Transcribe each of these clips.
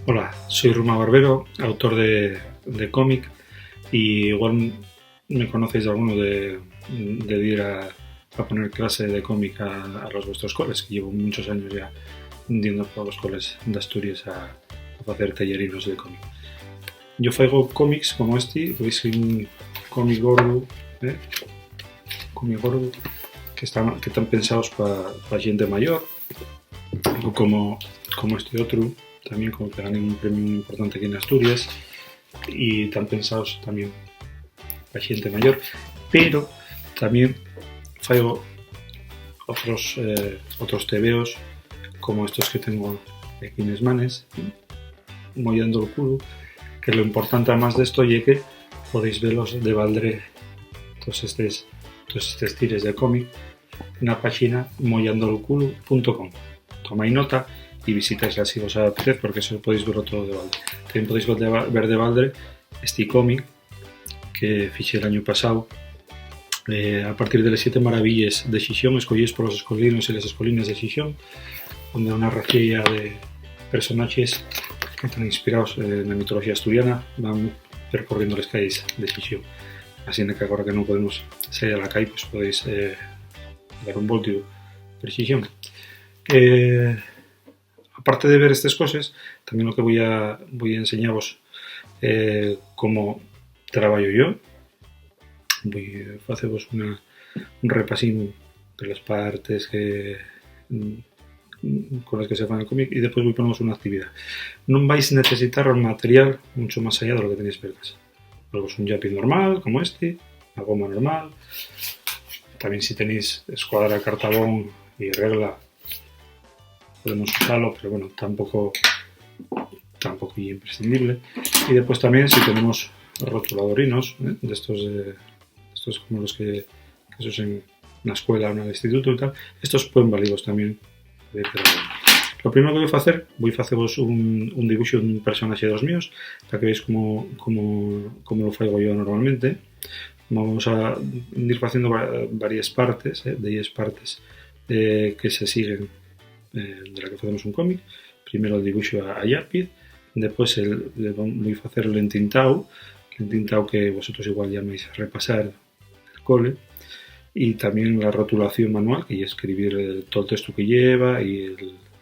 Hola, soy Ruma Barbero, autor de cómic, y igual me conocéis de alguno de ir a poner clase de cómic a los vuestros coles, que llevo muchos años ya yendo a los coles de Asturias a hacer tallerinos de cómic. Yo faigo cómics como este, veis un cómic gordo, que están pensados para gente mayor, o como este otro, también como que gané un premio muy importante aquí en Asturias, y están pensados también para gente mayor, pero también faigo otros tebeos como estos que tengo aquí en las manos, mollando el culo, que lo importante además de esto es que podéis verlos de baldre todos estos tires de cómic en la página mollandolculo.com. Tomáis nota y visitáisla si os apetece, porque eso podéis verlo todo de balde. También podéis ver de balde este cómic que fiché el año pasado, a partir de las 7 maravillas de Xixón, escollidas por los escolinos y las escolinas de Xixón, donde una racilla de personajes que están inspirados en la mitología asturiana van percorriendo las calles de Xixón. Así que ahora que no podemos salir a la calle, pues podéis dar un voltio por Xixón. Aparte de ver estas cosas, también lo que voy a enseñaros cómo trabajo yo. Voy a haceros un repasín de las partes con las que se fan el cómic, y después voy a poneros una actividad. No vais a necesitar un material mucho más allá de lo que tenéis por casa. Algo es un lápiz normal, como este, una goma normal. También si tenéis escuadra, cartabón y regla, podemos usarlo, pero bueno, tampoco es imprescindible. Y después también si tenemos rotuladorinos, de estos como los que se usan en la escuela o en el instituto y tal, estos pueden valiros también. Lo primero que voy a hacer un dibujo de un personaje de los míos, para que veáis cómo lo hago yo normalmente. Vamos a ir haciendo varias partes, de 10 partes que se siguen de la que hacemos un cómic. Primero el dibujo a lápiz, después voy a hacer el entintado que vosotros igual llamáis repasar el cole, y también la rotulación manual, que es escribir todo el texto que lleva y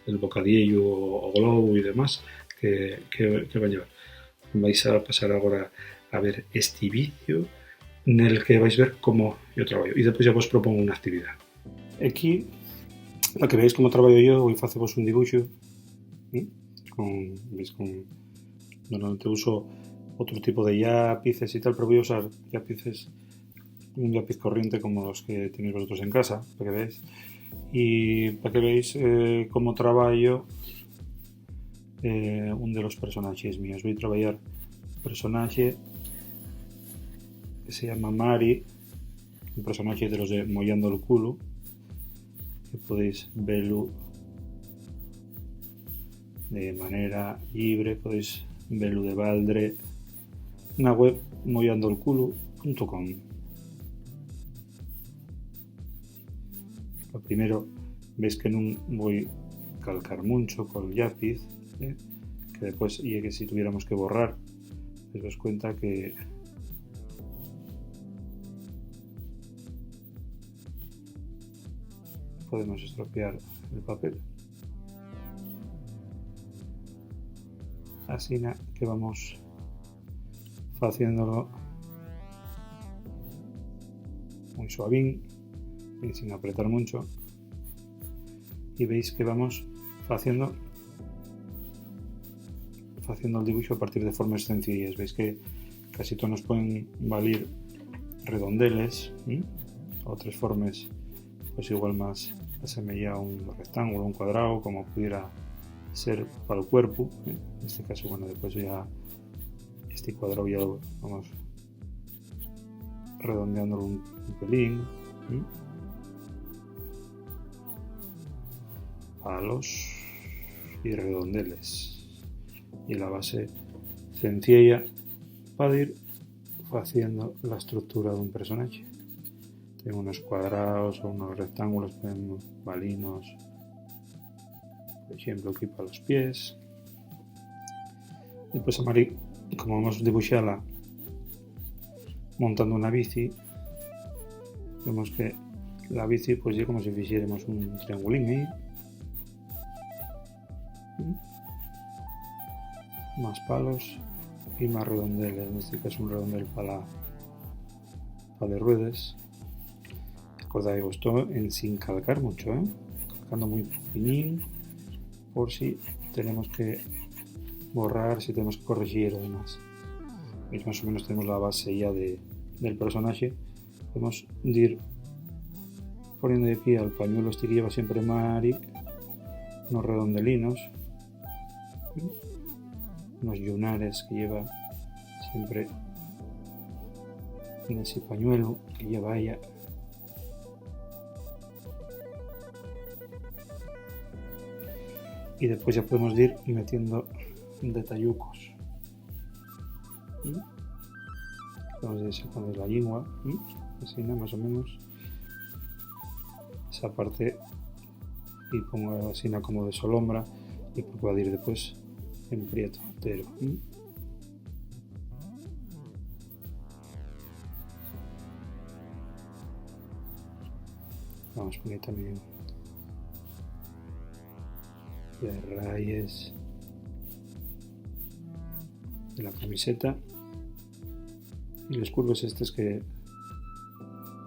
el bocadillo o globo y demás que va a llevar. Vais a pasar ahora a ver este vídeo en el que vais a ver cómo yo trabajo, y después ya os propongo una actividad. Aquí, para que veáis cómo trabajo yo, voy a haceros un dibujo. Normalmente uso otro tipo de lápices y tal, pero voy a usar un lápiz corriente como los que tenéis vosotros en casa, para que veáis, y para que veáis cómo trabajo un de los personajes míos. Voy a trabajar un personaje que se llama Mari, un personaje de los de Mollando el Culo, que podéis verlo de manera libre, podéis verlo de baldre en la web mollandolculo.com. Lo primero, veis que no voy a calcar mucho con el lápiz, que después, y que si tuviéramos que borrar, os das cuenta que podemos estropear el papel. Así que vamos haciéndolo muy suavín y sin apretar mucho, y veis que vamos haciendo el dibujo a partir de formas sencillas. Veis que casi todos nos pueden valer redondeles, otras formas pues igual más asemella un rectángulo, un cuadrado, como pudiera ser para el cuerpo. En este caso, bueno, después ya este cuadrado ya lo vamos redondeándolo un pelín. Palos y redondeles, y la base sencilla para ir haciendo la estructura de un personaje. Tengo unos cuadrados o unos rectángulos, balinos, por ejemplo aquí para los pies, Despois a Mari, como vamos dibuixala montando unha bici, vemos que la bici pois é como se fixéramos un triangulín aí, máis palos e máis redondeles, neste caso un redondel para de ruedas. Acordai-vos, estou en sin calcar mucho, calcando moi finín por si tenemos que borrar, si tenemos que corregir o demás. Veis, más o menos tenemos la base ya del personaje. Podemos ir poniendo de pie al pañuelo este que lleva siempre Mari, unos redondelinos, unos lunares que lleva siempre en ese pañuelo que lleva ella. Y después ya podemos ir metiendo detallucos. Vamos a ir sacando la lengua, así, ¿no? Más o menos esa parte, y pongo así como de solombra y puedo ir después en prieto entero. Vamos a poner también las rayas de la camiseta y los curvos estos que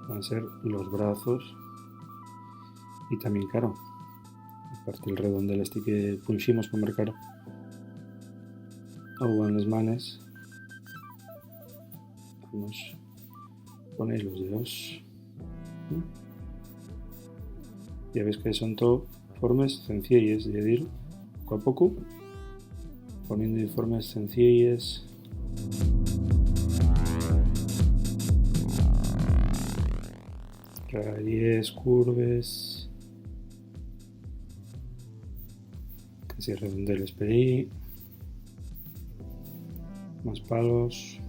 van a ser los brazos, y también, claro, aparte el redondel este que pusimos para marcar agua en las manos, vamos a poner los dedos. Ya veis que son todo formas sencillas, de ir poco a poco poniendo formas sencillas. Rayes, curves, casi redondeles por ahí, más palos.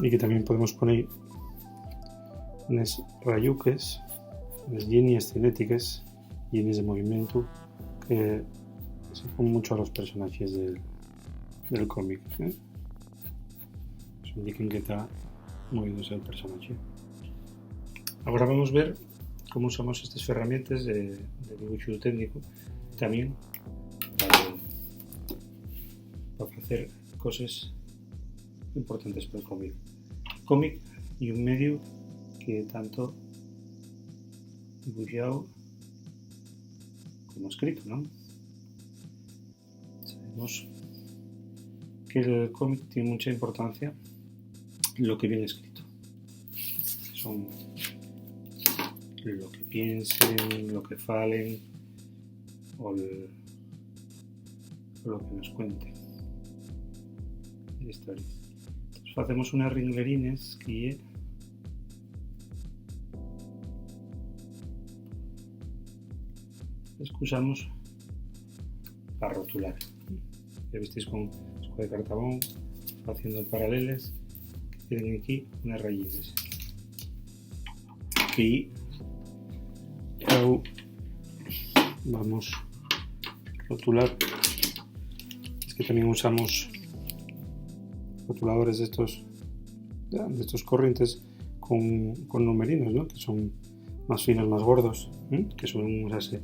Y que también podemos poner unas rayuques, unas líneas cinéticas, líneas de movimiento que se ponen mucho a los personajes del cómic, Nos indican que está moviéndose el personaje. Ahora vamos a ver cómo usamos estas herramientas de dibujo técnico también para hacer cosas importantes para el cómic. Cómic y un medio que tanto dibujado como escrito, ¿no? Sabemos que el cómic tiene mucha importancia en lo que viene escrito. Son lo que piensen, lo que falen o lo que nos cuenten de historias. Entonces hacemos unas ringlerines que usamos para rotular. Ya visteis con escoba de cartabón haciendo paralelas que tienen aquí unas rayitas. Y vamos a rotular. Es que también usamos rotuladores de estos corrientes con numerinos, ¿no? Que son más finos, más gordos, que suelen usarse,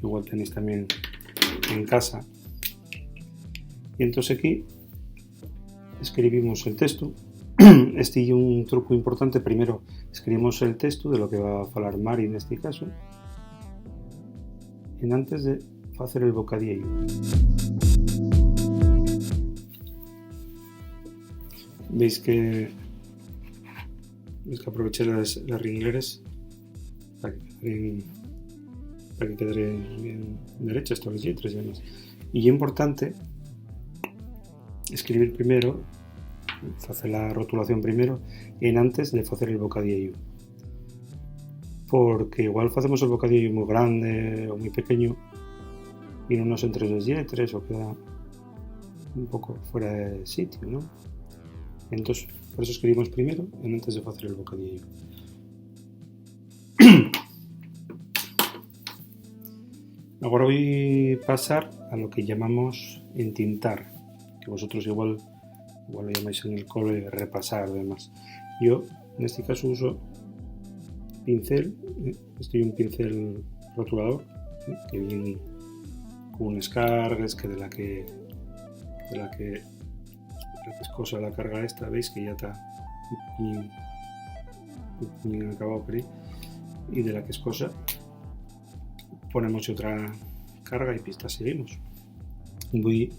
igual tenéis también en casa. Y entonces aquí escribimos el texto. Este es un truco importante. Primero escribimos el texto de lo que va a falar Mari en este caso, y antes de hacer el bocadillo. Veis que aproveché las ringleres para que queden bien derechas todas las letras y demás. Y es importante escribir primero, hacer la rotulación primero, en antes de hacer el bocadillo. Porque igual hacemos el bocadillo muy grande o muy pequeño y no nos entre las letras o queda un poco fuera de sitio, ¿no? Entonces, por eso escribimos primero antes de hacer el bocadillo. Ahora voy a pasar a lo que llamamos entintar, que vosotros igual lo llamáis en el cole repasar, además. Yo, en este caso, uso pincel. Estoy un pincel rotulador, que viene con unas cargas, que de la que es cosa la carga esta, veis que ya está bien acabado por ahí, y de la que es cosa ponemos otra carga y pista, seguimos. Voy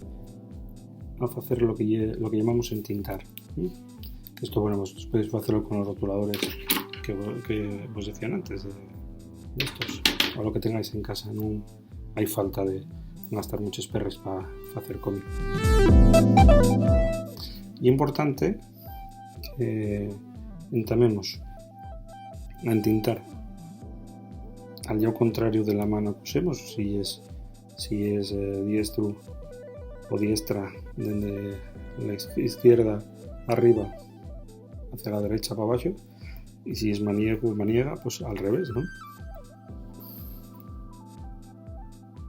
a hacer lo que llamamos entintar. Esto, bueno, vos podéis hacerlo con los rotuladores que vos decían antes de estos, o lo que tengáis en casa. No hay falta de gastar muchos perres para hacer cómic. Y importante que entamemos a entintar al lado contrario de la mano que usemos, si es diestro o diestra, desde la izquierda arriba hacia la derecha para abajo, y si es maniega, pues al revés, ¿no?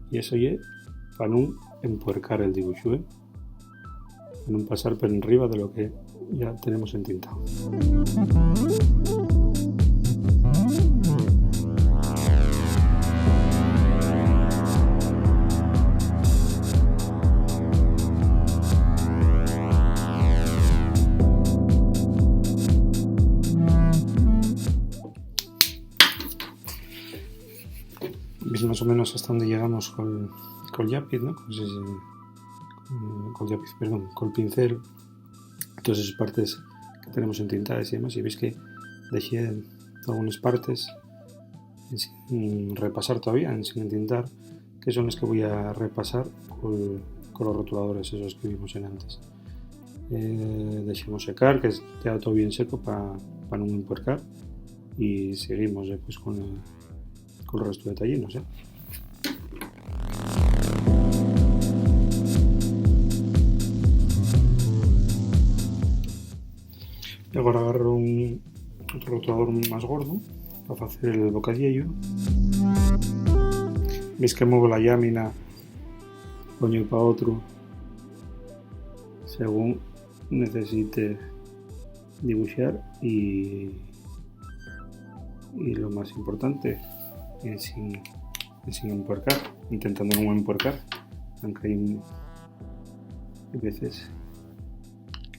Y eso es para no empuercar el dibujo, para no pasar por arriba de lo que ya tenemos entintado. ¿Veis más o menos hasta donde llegamos con el lápiz, ¿no? Con el pincel? Todas esas partes que tenemos entintadas y demás, y veis que dejé algunas partes sin repasar todavía, sin entintar, que son las que voy a repasar con los rotuladores esos que vimos en antes. Dejemos secar, que esté todo bien seco para no empuercar, y seguimos después con el resto de tallinos. Y ahora agarro otro rotulador más gordo para hacer el bocadillo. Veis que muevo la lámina coño para otro según necesite dibujar, y lo más importante es sin empuercar, intentando no empuercar, aunque hay veces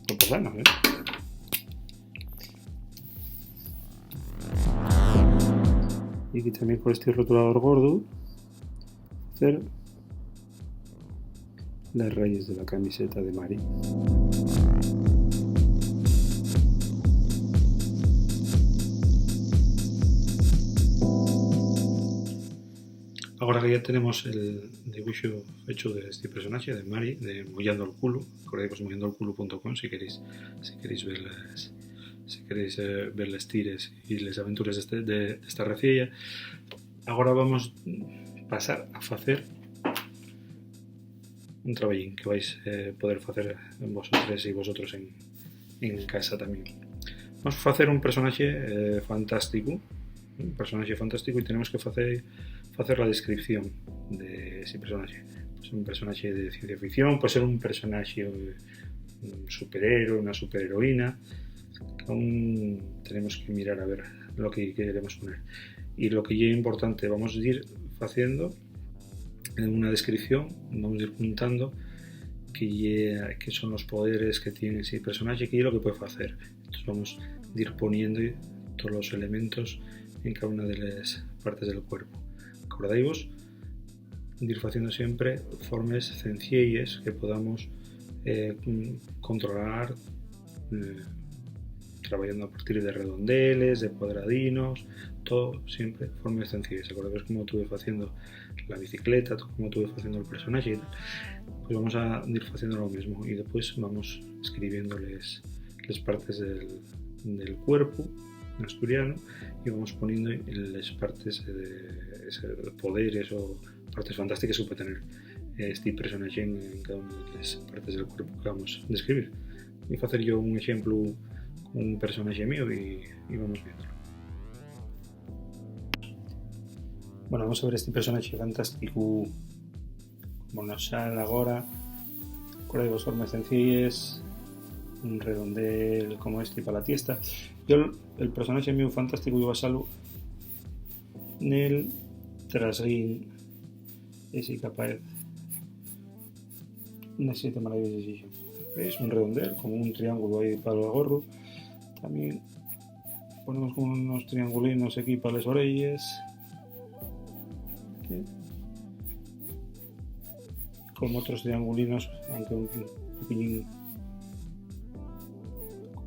que pasa, ¿no? Y aquí también con este rotulador gordo hacer las rayas de la camiseta de Mari. Ahora que ya tenemos el dibujo hecho de este personaje, de Mari, de Mollando el Culo, acordáis, mollandoelculo.com si queréis ver las tires y las aventuras de esta recilla. Ahora vamos a pasar a hacer un traballín que vais a poder hacer vosotros y vosotros en casa también. Vamos a hacer un personaje fantástico, y tenemos que hacer la descripción de ese personaje. Puede ser un personaje de ciencia ficción, puede ser un personaje, un superhéroe, una superheroína. Aún tenemos que mirar a ver lo que queremos poner. Y lo que ya es importante, vamos a ir haciendo en una descripción, vamos a ir juntando que son los poderes que tiene ese personaje, que es lo que puede hacer. Entonces vamos a ir poniendo todos los elementos en cada una de las partes del cuerpo. Acordáis ir haciendo siempre formas sencillas que podamos controlar, trabajando a partir de redondeles, de cuadradinos, todo siempre formas sencillas. Acordáis cómo estuve haciendo la bicicleta, cómo estuve haciendo el personaje y tal. Pues vamos a ir haciendo lo mismo, y después vamos escribiendo las partes del cuerpo asturiano, y vamos poniendo las partes de poderes o partes fantásticas que puede tener este personaje en cada una de las partes del cuerpo que vamos a describir. Voy a hacer yo un ejemplo con un personaje mío y vamos viendo. Bueno, vamos a ver este personaje fantástico como nos sale ahora, con dos formas sencillas, un redondel como este para la tiesta. Yo el personaje mío fantástico iba a salvo en el trasguín ese capaz unas 7 maravillas de decisión. ¿Veis? Un redondel, como un triángulo ahí para el gorro. También ponemos como unos triangulinos aquí para las orejas. ¿Sí? Como otros triangulinos, aunque un poquillín,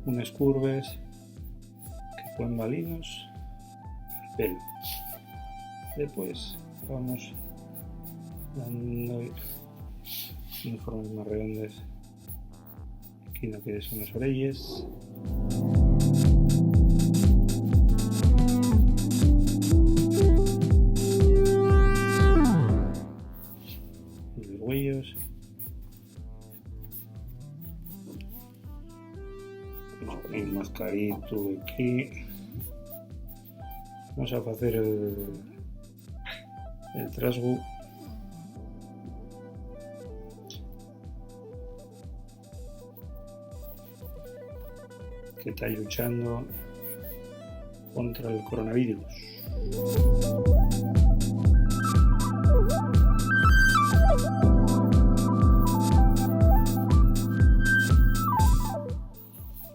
unas curvas que pueden balinos al pelo. Después vamos dando unas formas más redondas aquí en lo que son las orejas. Y los huellos. Un mascarito aquí. Vamos a hacer el trasgo. Que está luchando contra el coronavirus.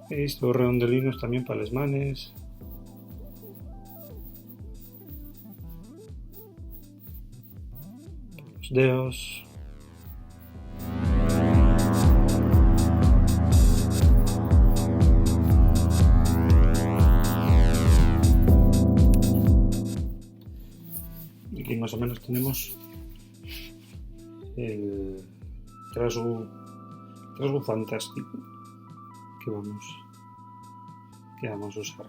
Estos redondelinos también para las manos. Los dedos. Y aquí más o menos tenemos el trasgo fantástico que vamos a usar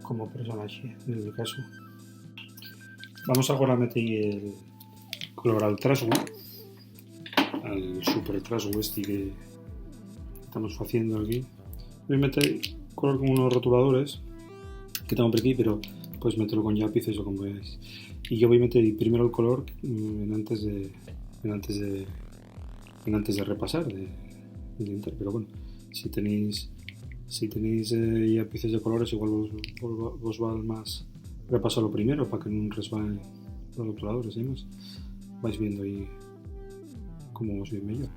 como personaje en el caso. Vamos ahora a meter el color al trasgo, al super trasgo este que estamos haciendo aquí. Voy a meter color con unos rotuladores que tengo por aquí, pero puedes meterlo con lápices o como veáis. Y yo voy a meter primero el color antes de repasar, de intentar, pero bueno, si tenéis lápices de colores, igual vos va más repasarlo primero para que no resbalen los rotuladores y demás. Vais viendo ahí cómo os viene mejor.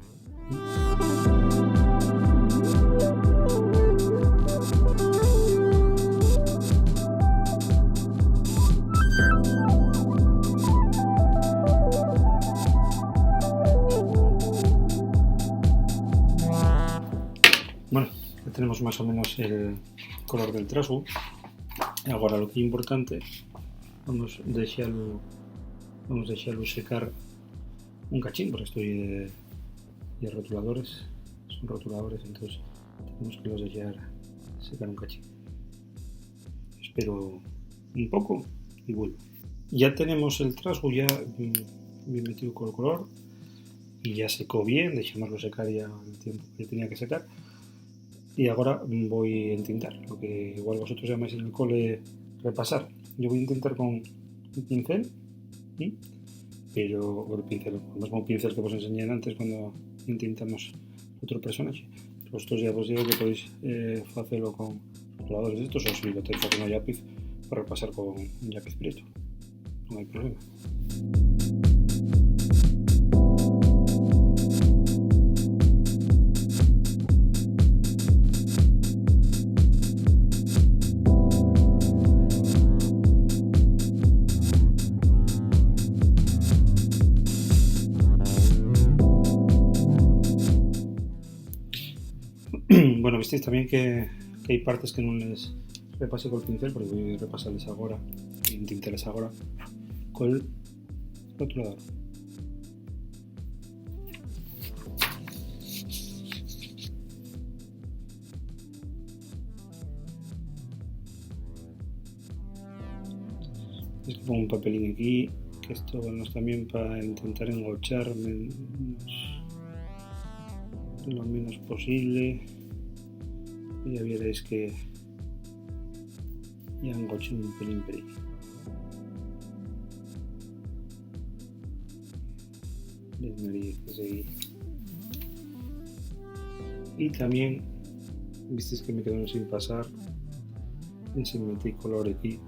Bueno, ya tenemos más o menos el color del trasgo. Ahora lo que es importante, vamos a dejarlo secar un cachín, porque esto de rotuladores, son rotuladores, entonces tenemos que los dejar secar un cachín. Espero un poco y vuelvo. Ya tenemos el trasgo ya bien metido con el color y ya secó bien, dejémoslo secar ya el tiempo que tenía que secar. Y ahora voy a intentar, lo que igual vosotros llamáis en el cole repasar. Yo voy a intentar con un pincel, pero el pincel, más como pincel que os enseñé antes cuando intentamos otro personaje. Vosotros ya os digo que podéis hacerlo con rotuladores de estos, o si lo tenéis con un lápiz, para repasar con un lápiz prieto. No hay problema. Bueno, visteis también que hay partes que no les repase con el pincel, porque voy a repasarles ahora, intentarles ahora con el rotulador. Es que pongo un papelín aquí que esto bueno, también para intentar engolchar lo menos posible. Y ya veréis que ya engolché un pelín. Las narices ahí. Y también visteis que me quedaron sin pasar ese multicolor aquí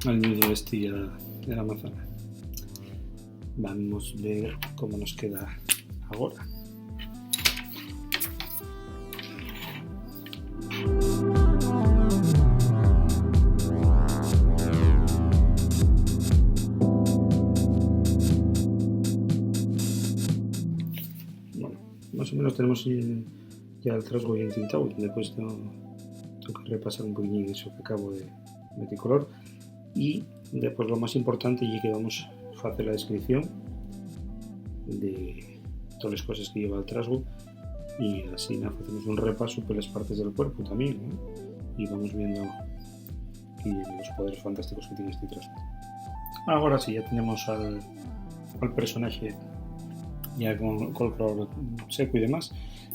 al nudo este ya de la manzana. Vamos a ver cómo nos queda ahora. Bueno, más o menos tenemos ya el trasgo bien tintado. Después tengo que repasar un poquillo eso que acabo de multicolor. Y después lo más importante y que vamos a hacer la descripción de todas las cosas que lleva el trasgo y así hacemos un repaso por las partes del cuerpo también, ¿no? Y vamos viendo los poderes fantásticos que tiene este trasgo. Ahora sí, ya tenemos al personaje ya con el color seco y demás,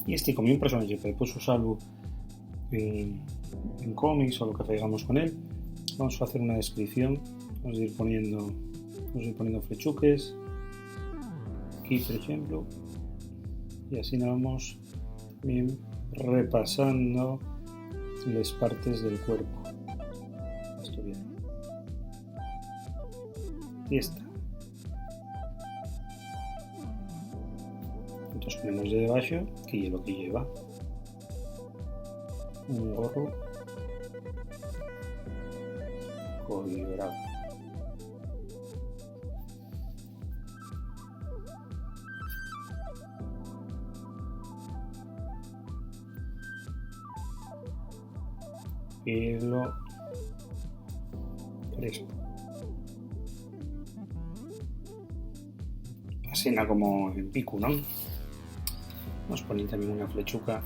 y este como un personaje que después usarlo en cómics o lo que hagamos con él. Vamos a hacer una descripción, vamos a ir poniendo flechuques aquí por ejemplo, y así nos vamos bien repasando las partes del cuerpo. Esto bien. Y está. Entonces ponemos de debajo que es lo que lleva un gorro colorado. Pelo crespo. Así como en pico, ¿no? Nos ponen también una flechuca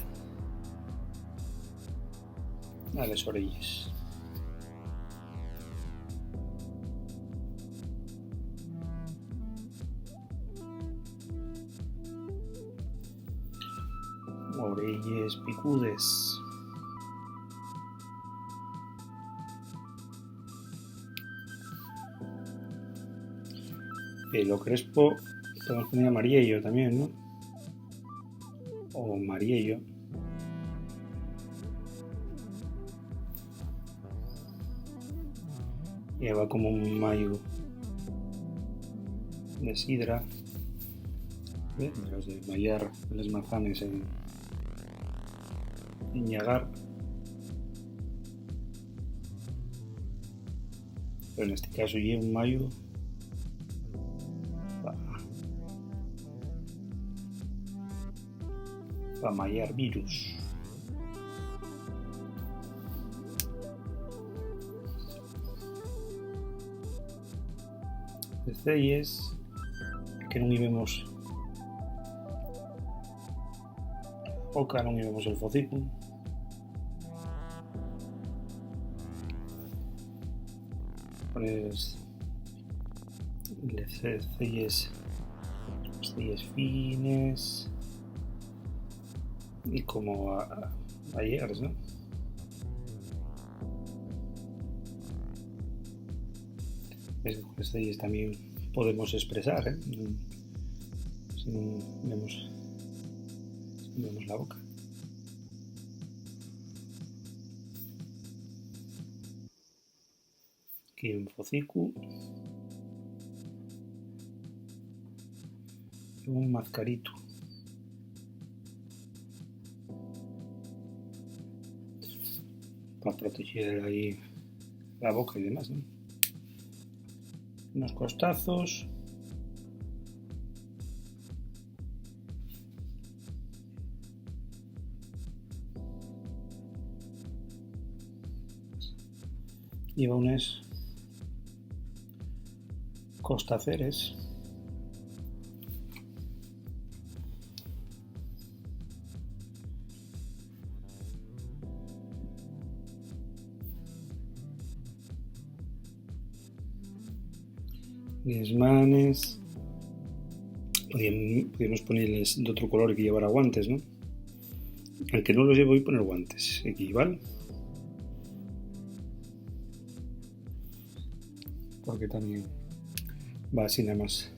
a las orillas. Orelles picudes. Pelo crespo, podemos poner amarillo también, ¿no? O amarillo. Lleva como un mayo de sidra. Los de mallar las manzanas en llagar. Pero en este caso lleva un mayo para mallar virus. Celles que non vemos boca, non vemos el focico. Pones celles fines y como ayer, ¿no? Con las celles también podemos expresar, ¿eh? Si no vemos la boca. Aquí un focico y un mascarito. Para proteger ahí la boca y demás, ¿no? Unos costazos. Lleva unos costaceres. les manes. Podríamos ponerles de otro color que llevara guantes, ¿no? Aunque no los llevo, voy a poner guantes aquí, ¿vale? Porque también va así nada más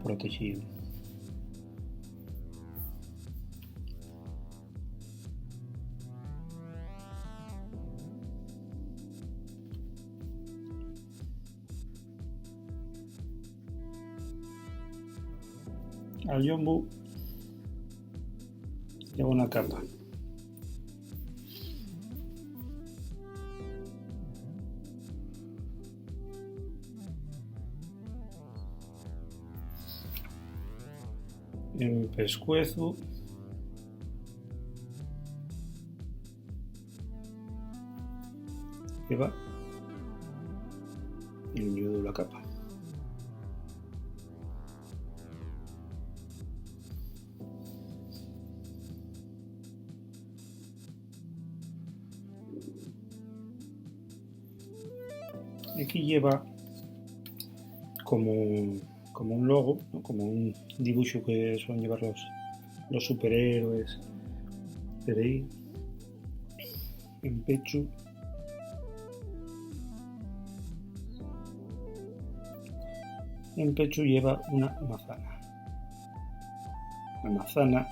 protegido. Al Yombu lleva una capa. En pescuezo lleva el nudo de la capa. Aquí lleva como un logo, ¿no? Como un dibujo que suelen llevar los superhéroes. Pero ahí, en pecho, lleva una manzana. La manzana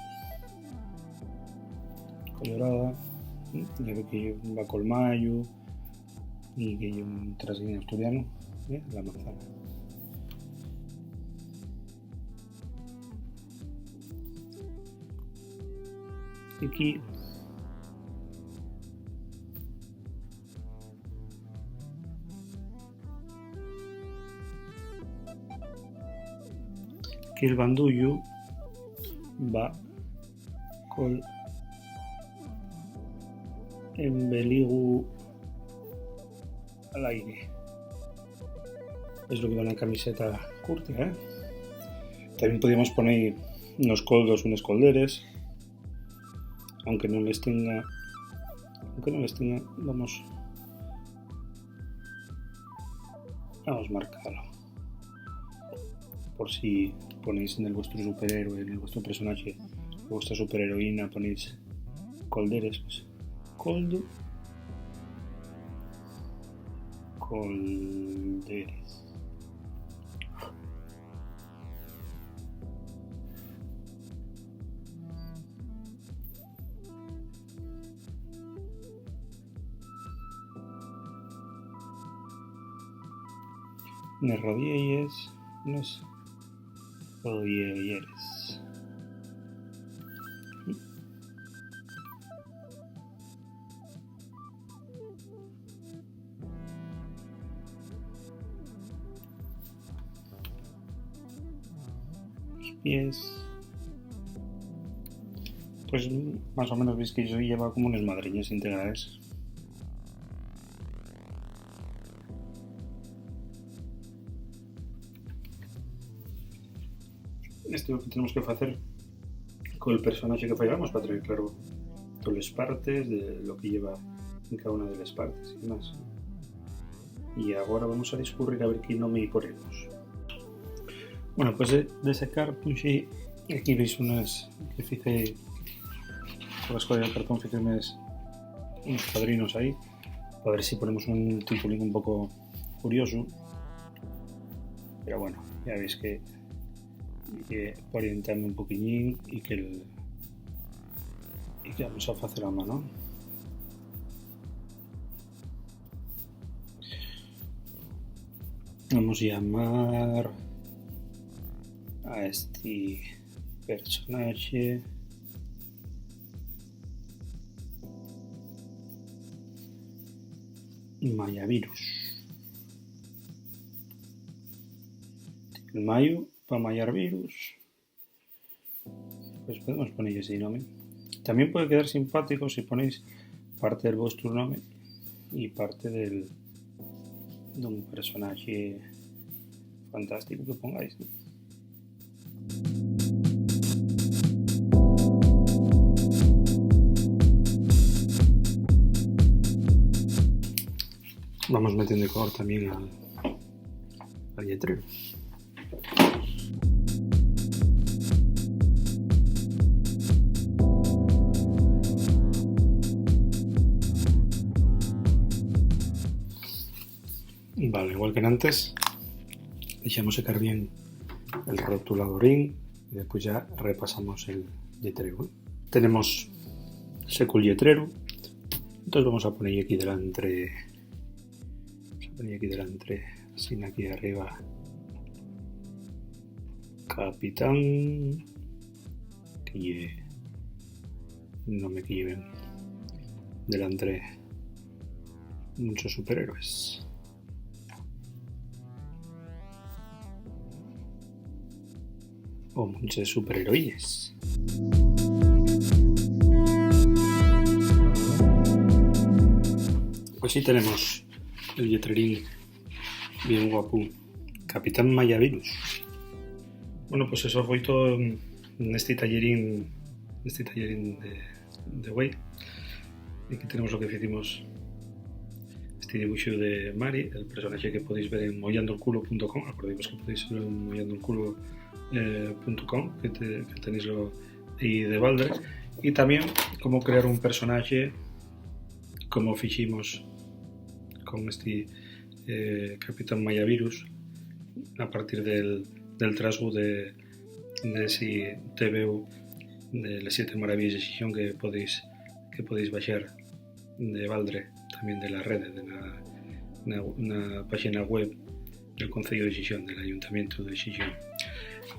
colorada, ya ve que va col mayo y que hay un trasguín asturiano, la manzana. Aquí el bandullo va con embeligo al aire. Es lo que va en la camiseta curta, ¿eh? También podríamos poner unos coldos, unos colderes. Aunque no les tenga, vamos a marcarlo. Por si ponéis en el vuestro superhéroe, en el vuestro personaje, vuestra superheroína, ponéis colderes, pues coldo, colderes. Unas rodillas, unos rodilleres. Los pies. Pues más o menos veis que yo lleva como unas madriñas integrales. Esto es lo que tenemos que hacer con el personaje que fallamos para tener claro todas las partes de lo que lleva en cada una de las partes y más. Y ahora vamos a discurrir a ver qué nombre ponemos. Bueno, pues de sacar puse, aquí veis unas que hice con las cosas del cartón, hice unos cuadrinos ahí a ver si ponemos un titulín un poco curioso, pero bueno, ya veis que orientarme un poquillín y que vamos a hacer a mano. Vamos a llamar a este personaje Mayavirus. El mayo para Mayar Virus, pues podemos poner ese nombre. También puede quedar simpático si ponéis parte del vuestro nombre y parte de un personaje fantástico que pongáis, ¿no? Vamos metiendo color también al letrero. Vale, igual que antes, dejamos secar bien el rotuladorín y después ya repasamos el letrero. Tenemos seco el letrero, entonces vamos a poner aquí delante, así aquí arriba, Capitán, que no me lleven delante muchos superhéroes. O muchos superheroíes. Pues sí tenemos el letrerín bien guapo, Capitán Mayavirus. Bueno, pues eso fue todo en este tallerín de Way. Aquí tenemos lo que hicimos, este dibujo de Mari, el personaje que podéis ver en mollandoelculo.com. Acordaos que podéis verlo en mollandoelculo.com, que tenéis lo ahí de Baldre, y también cómo crear un personaje, como hicimos con este Capitán Mayavirus a partir del trasgo de ese TVO de las 7 maravillas de Xixón que podéis baixar de Baldre, también de la red, de una página web del Concello de Xixón, del Ayuntamiento de Xixón.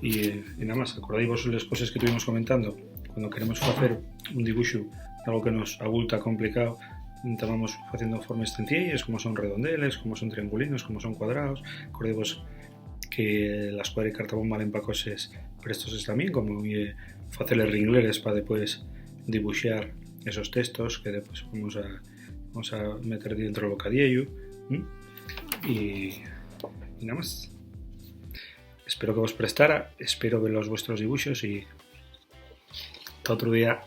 Y nada más, acordáis las cosas que estuvimos comentando cuando queremos hacer un dibujo, algo que nos abulta complicado. Estamos haciendo formas sencillas, como son redondeles, como son triangulinos, como son cuadrados. Acordaos que la escuadra y cartabón valen para cosas prestos también, como hacerles ringleres para después dibujar esos textos que después vamos a meter dentro del bocadillo. Y nada más. Espero que os prestara, espero ver los vuestros dibujos y hasta otro día.